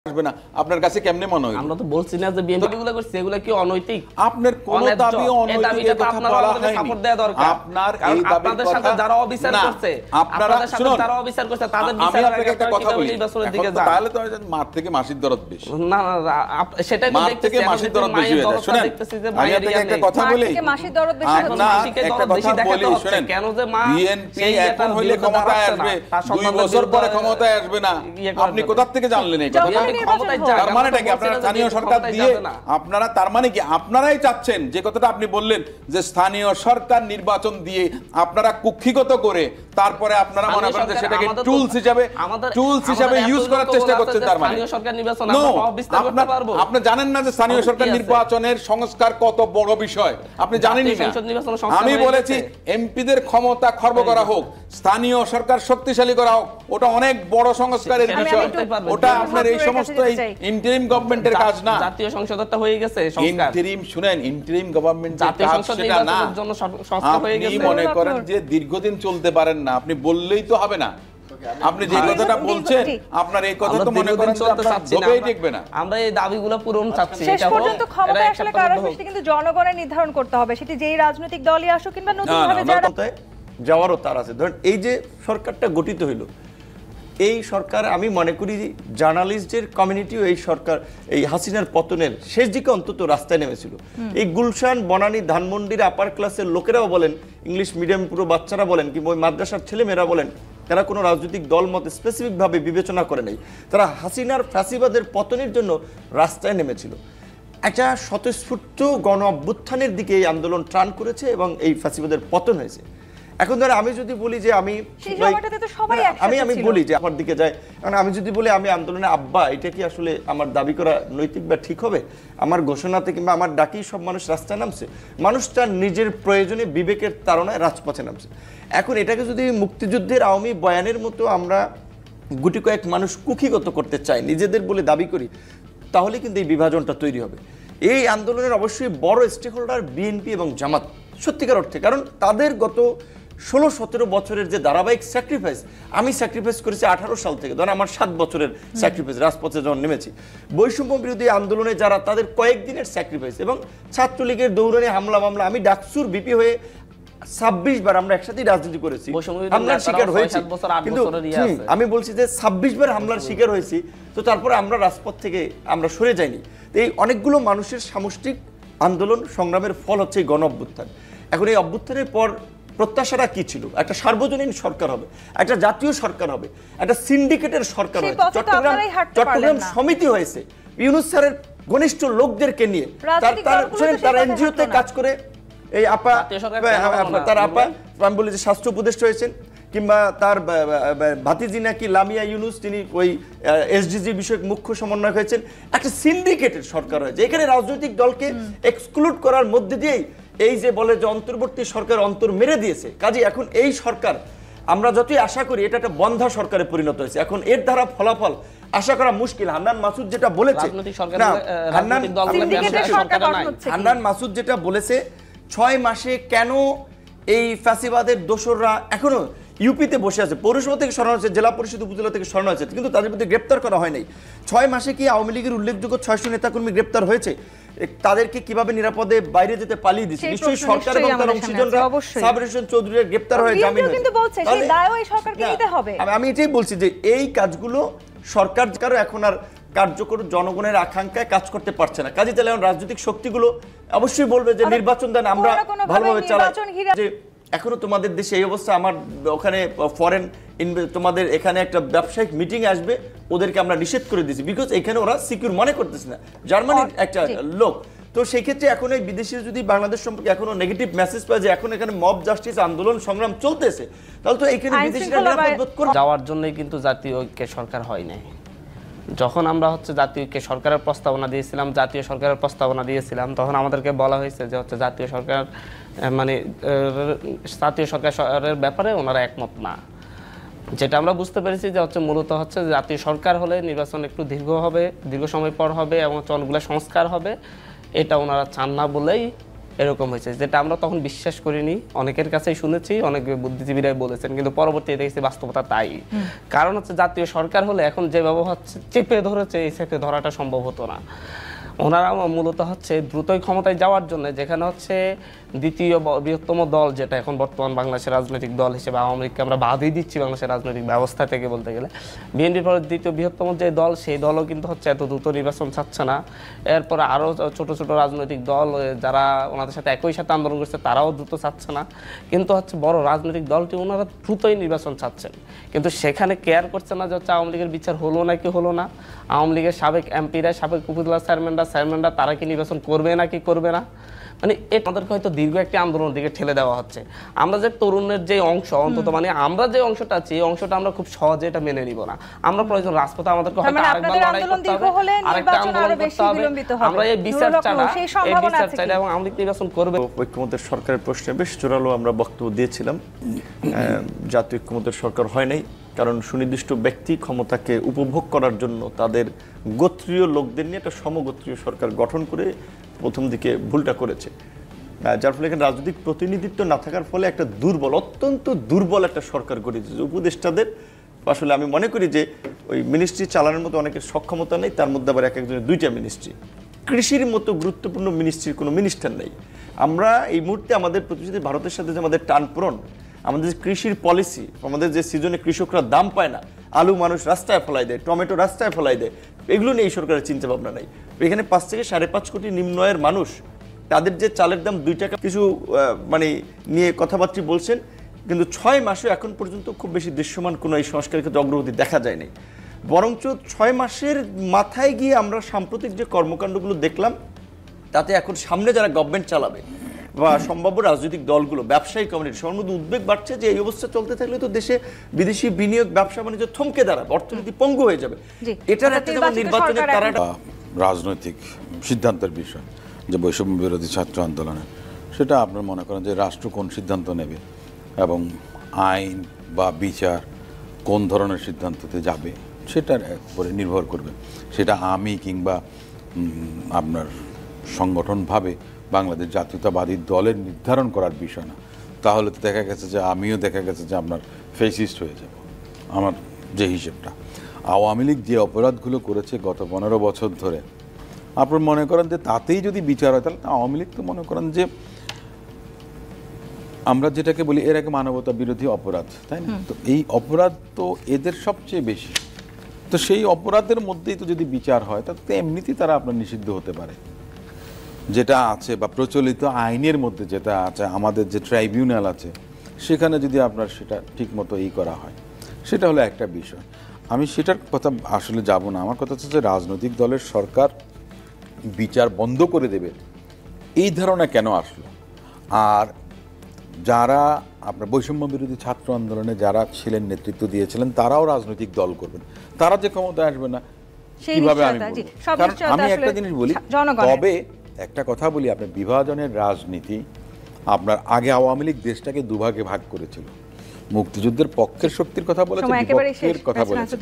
আসবে না আপনার কাছে কেমনে মনে হয়? আমরা তো বলছি না যে বিএনপি গুলো করছে এগুলো কি অনৈতিক? আপনার কোন দাবি অনৈতিক এর কথা বলা হয়নি। সাপোর্ট দেওয়া দরকার। আপনার এই দাবির আপনাদের কথা সাথে যারা অবিচার করছে, আপনাদের সাথে যারা অবিচার করছে তাদের বিচার আমি আপনাকে একটা কথা বলি, নির্বাচনের দিকে যান। তাহলে তো মার থেকে মাসির দরদ বেশি। না না সেটাই তো দেখতেছি, মাসির দরদ বেশি হয়ে যায়। শুনেন আমি আপনাকে একটা কথা বলি, মাসির দরদ বেশি হচ্ছে, একটা কথা বলি শুনেন, কেন যে মা বিএনপি এখন হইলে ক্ষমতায় আসবে 2 বছর পরে ক্ষমতায় আসবে না, আপনি কোথা থেকে জানলেন এই কথা? তার মানেটা কি আপনারা স্থানীয় সরকার দিয়ে আপনারা, তার মানে কি আপনারাই চাচ্ছেন যে কথাটা আপনি বললেন যে স্থানীয় সরকার নির্বাচন দিয়ে আপনারা কুক্ষিগত করে তারপরে আপনারা মনে করেন যে সেটাকে টুলস হিসেবে ইউজ করার চেষ্টা করছেন। তার মানে স্থানীয় সরকার নির্বাচন আমরা বিস্তার করতে পারবো। আপনি জানেন না যে স্থানীয় সরকার নির্বাচনের সংস্কার কত বড় বিষয়, আপনি জানেনই না। আমি বলেছি এমপিদের ক্ষমতা খর্ব করা হোক, স্থানীয় সরকার শক্তিশালী করা হোক, ওটা অনেক বড় সংস্কারের বিষয়। ওটা আপনার এই সমস্ত ইন্টারিম গভর্নমেন্টের কাজ না। জাতীয় সংসদটা হয়ে গেছে সংস্কার। ইন্টারিম শুনেন, ইন্টারিম গভর্নমেন্টের জাতীয় কাজ সংসদ সেটা না। নির্বাচনের জন্য সংস্কার হয়ে গেছে। আপনি মনে করেন যে দীর্ঘদিন চলতে পারেন না, আপনি বললেই তো হবে না। আপনি যে কথাটা বলছেন আপনার এই কথা তো মনে করেন চলতে চাচ্ছি না, দেখবে না। আমরা এই দাবিগুলো পূরণ চাচ্ছি। শেষ পর্যন্ত ক্ষমতায় আসলে কার আসবে সেটা কিন্তু জনগণের নির্ধারণ করতে হবে, সেটি যেই রাজনৈতিক দলই আসুক কিংবা নতুন ভাবে যারা যাওয়ারও তার আছে। ধরেন এই যে সরকারটা গঠিত হইল, এই সরকার আমি মনে করি জার্নালিস্টদের কমিউনিটিও এই সরকার এই হাসিনার পতনের শেষ দিকে অন্তত রাস্তায় নেমেছিল। এই গুলশান, বনানী, ধানমন্ডির আপার ক্লাসের লোকেরাও বলেন, ইংলিশ মিডিয়াম পুরো বাচ্চারা বলেন, কিংবা ওই মাদ্রাসার ছেলেমেয়েরা বলেন, তারা কোনো রাজনৈতিক দল মতে স্পেসিফিকভাবে বিবেচনা করে নেই, তারা হাসিনার ফ্যাসিবাদের পতনের জন্য রাস্তায় নেমেছিল। একটা স্বতঃস্ফূর্ত গণ অভ্যুত্থানের দিকে এই আন্দোলন টান করেছে এবং এই ফ্যাসিবাদের পতন হয়েছে। এখন ধরে আমি যদি বলি যে আমি বলি যে আমার দিকে যায়, কারণ আমি যদি বলি আমি আন্দোলনে আব্বা, এটা কি আসলে আমার দাবি করা নৈতিক বা ঠিক হবে? আমার ঘোষণাতে কিংবা আমার ডাকেই সব মানুষ রাস্তায় নামছে? মানুষ তার নিজের প্রয়োজনে বিবেকের তাড়নায় রাজপথে নামছে। এখন এটাকে যদি মুক্তিযুদ্ধের আওয়ামী বয়ানের মতো আমরা গুটি কয়েক মানুষ কুক্ষিগত করতে চাই, নিজেদের বলে দাবি করি, তাহলে কিন্তু এই বিভাজনটা তৈরি হবে। এই আন্দোলনের অবশ্যই বড় স্টেক হোল্ডার বিএনপি এবং জামাত সত্যিকার অর্থে, কারণ তাদের গত 16-17 বছরের যে ধারাবাহিক স্যাক্রিফাইস, আমি স্যাক্রিফাইস করেছি 18 সাল থেকে, ধরেন আমার 7 বছরের স্যাক্রিফাইস রাজপথে যখন নেমেছি। বৈষম্য বিরোধী আন্দোলনে যারা, তাদের কয়েকদিনের স্যাক্রিফাইস, এবং ছাত্রলীগের দৌড়ানি হামলা মামলা, আমি ডাকসুর বিপি হয়ে 26 বার আমরা একসাথেই রাজনীতি করেছি, হামলার শিকার হয়েছি, কিন্তু আমি বলছি যে 26 বার হামলার শিকার হয়েছি, তো তারপরে আমরা রাজপথ থেকে আমরা সরে যাইনি। তো এই অনেকগুলো মানুষের সামষ্টিক আন্দোলন সংগ্রামের ফল হচ্ছে এই গণ অভ্যুত্থান। এখন এই অভ্যুত্থানের পর প্রত্যাশাটা কি ছিল? একটা সার্বজনীন সরকার হবে, একটা জাতীয় সরকার হবে, একটা সিন্ডিকেটের সরকার হবে, চট্টগ্রাম সমিতি হয়েছে ইউনূস স্যারের ঘনিষ্ঠ লোকদেরকে নিয়ে, তার এনজিওতে কাজ করে এই আপা, তার আপা আমি বলি যে স্বাস্থ্য উপদেষ্টা হয়েছেন, কিংবা তার ভাতিজি নাকি লামিয়া ইউনূস, তিনি ওই এসডিজি বিষয়ক মুখ্য সমন্বয়ক হয়েছেন। একটা সিন্ডিকেটের সরকার হয়েছে, এখানে রাজনৈতিক দলকে এক্সক্লুড করার মধ্যে দিয়েই এই যে বলে যে অন্তর্বর্তী সরকার অন্তর মেরে দিয়েছে। কাজে এখন এই সরকার আমরা যতই আশা করি এটা একটা বন্ধা সরকারে পরিণত হয়েছে, এখন এর দ্বারা ফলাফল আশা করা মুশকিল। হান্নান মাসুদ যেটা বলেছে, হান্নান মাসুদ যেটা বলেছে 6 মাসে কেন এই ফ্যাসিবাদের দোসররা এখনো ইউপিতে বসে আছে, পৌরসভা থেকে সরানো হয়েছে, জেলা পরিষদ উপজেলা থেকে সরানো হয়েছে, কিন্তু তাদের মধ্যে গ্রেপ্তার করা হয় নাই। 6 মাসে কি আওয়ামী লীগের উল্লেখযোগ্য 600 নেতাকর্মী গ্রেপ্তার হয়েছে? তাদেরকে কিভাবে নিরাপদে বাইরে যেতে পালিয়ে দিচ্ছে? নিশ্চয়ই সরকার এবং তার অংশীজনরা, সাবির হোসেন চৌধুরীর গ্রেপ্তার হয়ে জামিন হয়েছে। আমি এটাই বলছি যে এই কাজগুলো সরকার এখন আর কার্যকর জনগণের আকাঙ্ক্ষায় কাজ করতে পারছে না। কাজে তাহলে রাজনৈতিক শক্তিগুলো অবশ্যই বলবে যে নির্বাচন দেন, আমরা ভালোভাবে চালাই। যে এখনো তোমাদের দেশে এই অবস্থা, আমার ওখানে ফরেন তোমাদের এখানে একটা ব্যবসায়িক মিটিং আসবে, ওদেরকে আমরা নিষেধ করে দিয়েছি, বিকজ এখানে ওরা সিকিউর মনে করতেছে না, জার্মানির একটা লোক। তো সেই ক্ষেত্রে এখন এই বিদেশিরা যদি বাংলাদেশ সম্পর্কে এখনো নেগেটিভ মেসেজ পায় যে এখন এখানে মব জাস্টিস আন্দোলন সংগ্রাম চলতেছে, তাহলে তো এখানে বিদেশিরা যাওয়ার জন্যই কিন্তু জাতীয় ঐক্যের সরকার হয় নাই। যখন আমরা হচ্ছে জাতীয় ঐক্যের সরকারের প্রস্তাবনা দিয়েছিলাম, জাতীয় সরকারের প্রস্তাবনা দিয়েছিলাম, তখন আমাদেরকে বলা হয়েছে যে হচ্ছে জাতীয় সরকার মানে জাতীয় সরকারের ব্যাপারে ওনারা একমত না। যেটা আমরা বুঝতে পেরেছি যে হচ্ছে মূলত হচ্ছে জাতীয় সরকার হলে নির্বাচন একটু দীর্ঘ হবে, দীর্ঘ সময় পর হবে এবং অনেকগুলো সংস্কার হবে, এটা ওনারা চান না বলেই এরকম হয়েছে, যেটা আমরা তখন বিশ্বাস করিনি, অনেকের কাছেই শুনেছি, অনেক বুদ্ধিজীবীরাই বলেছেন, কিন্তু পরবর্তীতে দেখছি বাস্তবতা তাই। কারণ হচ্ছে জাতীয় সরকার হলে এখন যেভাবে হচ্ছে চেপে ধরেছে, এই চেপে ধরাটা সম্ভব হতো না। ওনারা মূলত হচ্ছে দ্রুতই ক্ষমতায় যাওয়ার জন্য, যেখানে হচ্ছে দ্বিতীয় বৃহত্তম দল যেটা এখন বর্তমান বাংলাদেশের রাজনৈতিক দল হিসেবে আওয়ামী লীগকে আমরা বাদই দিচ্ছি বাংলাদেশের রাজনৈতিক ব্যবস্থা থেকে বলতে গেলে, বিএনপির পরে দ্বিতীয় বৃহত্তম যে দল, সেই দলও কিন্তু হচ্ছে এত দ্রুত নির্বাচন চাচ্ছে না। এরপরে আরও ছোট ছোট রাজনৈতিক দল যারা ওনাদের সাথে একই সাথে আন্দোলন করছে তারাও দ্রুত চাচ্ছে না, কিন্তু হচ্ছে বড় রাজনৈতিক দলটি ওনারা দ্রুতই নির্বাচন চাচ্ছেন, কিন্তু সেখানে কেয়ার করছে না যে হচ্ছে আওয়ামী লীগের বিচার হলো নাকি হলো না, আওয়ামী লীগের সাবেক এমপিরা, সাবেক উপজেলা চেয়ারম্যানরা তারা কি নির্বাচন করবে নাকি করবে না। মানে আমাদেরকে হয়তো দীর্ঘ একটি আন্দোলনের দিকে ঠেলে দেওয়া হচ্ছে। আমরা যে তরুণের যে অংশ, অন্তত মানে আমরা যে অংশটা আছি, এই অংশটা আমরা খুব সহজে এটা মেনে নিব না। আমরা প্রয়োজন রাজপথে আমাদেরকে হয়তো আরেকবার লড়াই করতে হবে, আরেকটা আন্দোলন করতে হবে। আমরা এই বিচার চাই এবং আওয়ামী লীগ নির্বাচন করবে। ঐক্যমত্যের সরকারের প্রশ্নে বেশ জোরালো আমরা বক্তব্য দিয়েছিলাম। জাতীয় ঐক্যমত্যের সরকার হয় নাই, কারণ সুনির্দিষ্ট ব্যক্তি ক্ষমতাকে উপভোগ করার জন্য তাদের গোত্রীয় লোকদের নিয়ে একটা সমগোত্রীয় সরকার গঠন করে প্রথম দিকে ভুলটা করেছে, যার ফলে এখানে রাজনৈতিক প্রতিনিধিত্ব না থাকার ফলে একটা দুর্বল, অত্যন্ত দুর্বল একটা সরকার গড়েছে। উপদেষ্টাদের আসলে আমি মনে করি যে ওই মিনিস্ট্রি চালানোর মতো অনেকের সক্ষমতা নেই, তার মধ্যে আবার এক একজনের 2টা মিনিস্ট্রি। কৃষির মতো গুরুত্বপূর্ণ মিনিস্ট্রির কোনো মিনিস্টার নেই। আমরা এই মুহূর্তে আমাদের প্রতিবেশী ভারতের সাথে যে আমাদের টানপূরণ, আমাদের যে কৃষির পলিসি, আমাদের যে সিজনে কৃষকরা দাম পায় না, আলু মানুষ রাস্তায় ফেলাই দেয়, টমেটো রাস্তায় ফেলাই দেয়, এগুলো নিয়ে এই সরকারের চিন্তা ভাবনা নাই। এখানে 5 থেকে 5.5 কোটি নিম্ন আয়ের মানুষ, তাদের যে চালের দাম 2 টাকা কিছু মানে নিয়ে কথাবার্তা বলছেন, কিন্তু 6 মাসে এখন পর্যন্ত খুব বেশি দৃশ্যমান কোনো এই সংস্কারের ক্ষেত্রে অগ্রগতি দেখা যায়নি। বরঞ্চ 6 মাসের মাথায় গিয়ে আমরা সাম্প্রতিক যে কর্মকাণ্ডগুলো দেখলাম, তাতে এখন সামনে যারা গভর্নমেন্ট চালাবে বা সম্ভাব্য রাজনৈতিক দলগুলো, ব্যবসায়ী কমিউনিটি, সবার মধ্যে উদ্বেগ বাড়ছে যে এই অবস্থা চলতে থাকলে তো দেশে বিদেশি বিনিয়োগ, ব্যবসা বাণিজ্য থমকে দাঁড়াবে, অর্থনীতি পঙ্গু হয়ে যাবে। এটার একটা যেমন নির্বাচনের তারাটা রাজনৈতিক সিদ্ধান্তের বিষয় যে বৈষম্য বিরোধী ছাত্র আন্দোলনে, সেটা আপনার মনে করেন যে রাষ্ট্র কোন সিদ্ধান্ত নেবে এবং আইন বা বিচার কোন ধরনের সিদ্ধান্ততে যাবে সেটার উপরে নির্ভর করবে। সেটা আমি কিংবা আপনার সংগঠনভাবে বাংলাদেশ জাতীয়তাবাদী দলের নির্ধারণ করার বিষয় না। তাহলে তো দেখা গেছে যে আমিও দেখা গেছে যে আপনার ফেসিস্ট হয়ে যাব। আমার যে হিসেবটা, আওয়ামী লীগ যে অপরাধগুলো করেছে গত 15 বছর ধরে, আপনার মনে করেন যে তাতেই যদি বিচার হয়, তাহলে আওয়ামী লীগ তো মনে করেন যে আমরা যেটাকে বলি এর আগে মানবতা বিরোধী অপরাধ, তাই না? তো এই অপরাধ তো এদের সবচেয়ে বেশি। তো সেই অপরাধের মধ্যেই তো যদি বিচার হয়, তাহলে তো এমনিতেই তারা আপনার নিষিদ্ধ হতে পারে। যেটা আছে বা প্রচলিত আইনের মধ্যে যেটা আছে, আমাদের যে ট্রাইব্যুনাল আছে, সেখানে যদি আপনার সেটা ঠিক মতো করা হয়, সেটা হলো একটা বিষয়। আমি সেটার কথা আসলে যাব না। আমার কথা হচ্ছে যে রাজনৈতিক দলের সরকার বিচার বন্ধ করে দেবে, এই ধারণা কেন আসলো? আর যারা আপনার বৈষম্য বিরোধী ছাত্র আন্দোলনে যারা ছিলেন, নেতৃত্ব দিয়েছিলেন, তারাও রাজনৈতিক দল করবেন, তারা যে ক্ষমতায় আসবে না কিভাবে আমি বলবো? কারণ আমি একটা জিনিস বলি, তবে একটা কথা বলি, আপনার বিভাজনের রাজনীতি, আপনার আগে আওয়ামী লীগ দেশটাকে দুভাগে ভাগ করেছিল, মুক্তিযুদ্ধের পক্ষের শক্তির কথা বলেছে, বিপক্ষের কথা বলেছে।